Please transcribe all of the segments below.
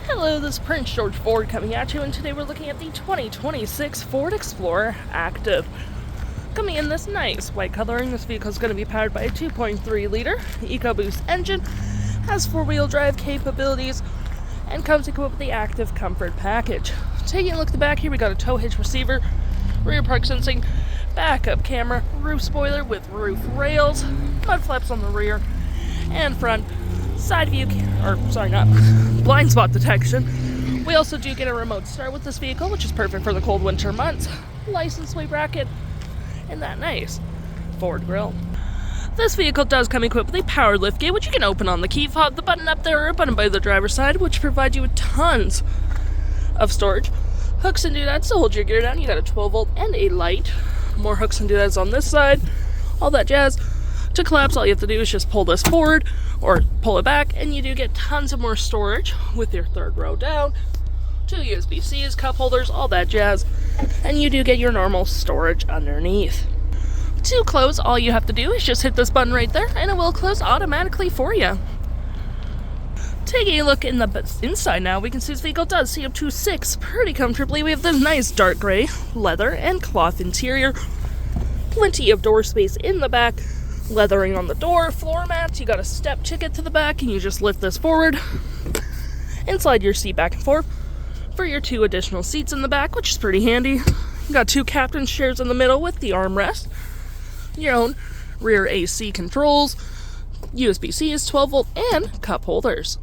Hello, this is Prince George Ford coming at you, and today we're looking at the 2026 Ford Explorer Active. Coming in this nice white coloring, this vehicle is going to be powered by a 2.3-liter EcoBoost engine, has four-wheel drive capabilities, and comes equipped with the Active Comfort package. Taking a look at the back here, we got a tow hitch receiver, rear park sensing, backup camera, roof spoiler with roof rails, mud flaps on the rear and front, side view, blind spot detection. We also do get a remote start with this vehicle, which is perfect for the cold winter months. License plate bracket, and that nice Ford grille. This vehicle does come equipped with a power liftgate, which you can open on the key fob, the button up there, or a button by the driver's side, which provides you with tons of storage. Hooks and doodads to hold your gear down. You got a 12-volt and a light. More hooks and doodads on this side. All that jazz. To collapse, all you have to do is just pull this forward or pull it back, and you do get tons of more storage with your third row down. 2 USB-Cs, cup holders, all that jazz. And you do get your normal storage underneath. To close, all you have to do is just hit this button right there, and it will close automatically for you. Taking a look in the inside now, we can see this vehicle does seat up to 6 pretty comfortably. We have this nice dark gray leather and cloth interior. Plenty of door space in the back. Leathering on the door, floor mats. You got a step to get to the back, and you just lift this forward and slide your seat back and forth for your 2 additional seats in the back, which is pretty handy. You got 2 captain's chairs in the middle with the armrest, your own rear AC controls, USB-Cs, 12-volt, and cup holders.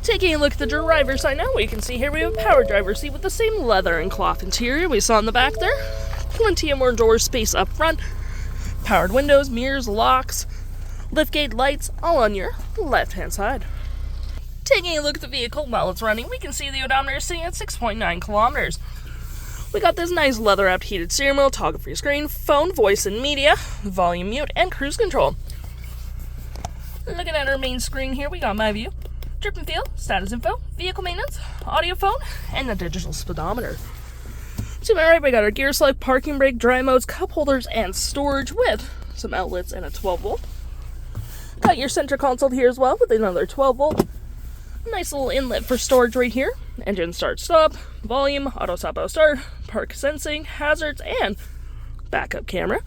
Taking a look at the driver's side now, we can see here we have a power driver's seat with the same leather and cloth interior we saw in the back there. Plenty of more door space up front. Powered windows, mirrors, locks, liftgate lights, all on your left-hand side. Taking a look at the vehicle while it's running, we can see the odometer is sitting at 6.9 kilometers. We got this nice leather-wrapped heated steering wheel, toggle-free screen, phone, voice and media, volume mute, and cruise control. Looking at our main screen here, we got My View, Trip and Feel, status info, vehicle maintenance, audio phone, and a digital speedometer. To my right, we got our gear select, parking brake, dry modes, cup holders, and storage with some outlets and a 12-volt. Got your center console here as well with another 12-volt. Nice little inlet for storage right here. Engine start stop, volume, auto stop auto start, park sensing, hazards, and backup camera.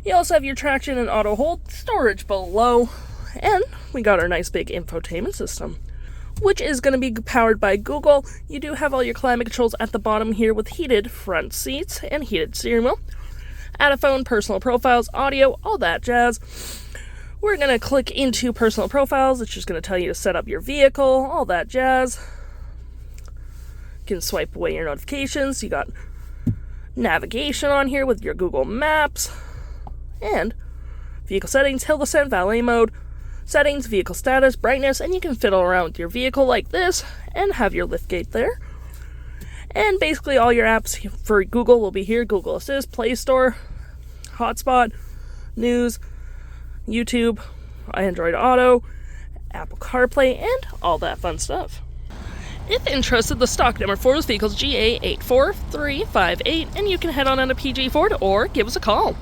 You also have your traction and auto hold, storage below, and we got our nice big infotainment system, which is going to be powered by Google. You do have all your climate controls at the bottom here with heated front seats and heated steering wheel. Add a phone, personal profiles, audio, all that jazz. We're going to click into personal profiles. It's just going to tell you to set up your vehicle, all that jazz. You can swipe away your notifications. You got navigation on here with your Google Maps. And vehicle settings, hill descent, valet mode, settings, vehicle status, brightness, and you can fiddle around with your vehicle like this and have your liftgate there. And basically all your apps for Google will be here: Google Assist, Play Store, Hotspot, News, YouTube, Android Auto, Apple CarPlay, and all that fun stuff. If interested, the stock number for this vehicle is GA84358, and you can head on to PG Ford or give us a call.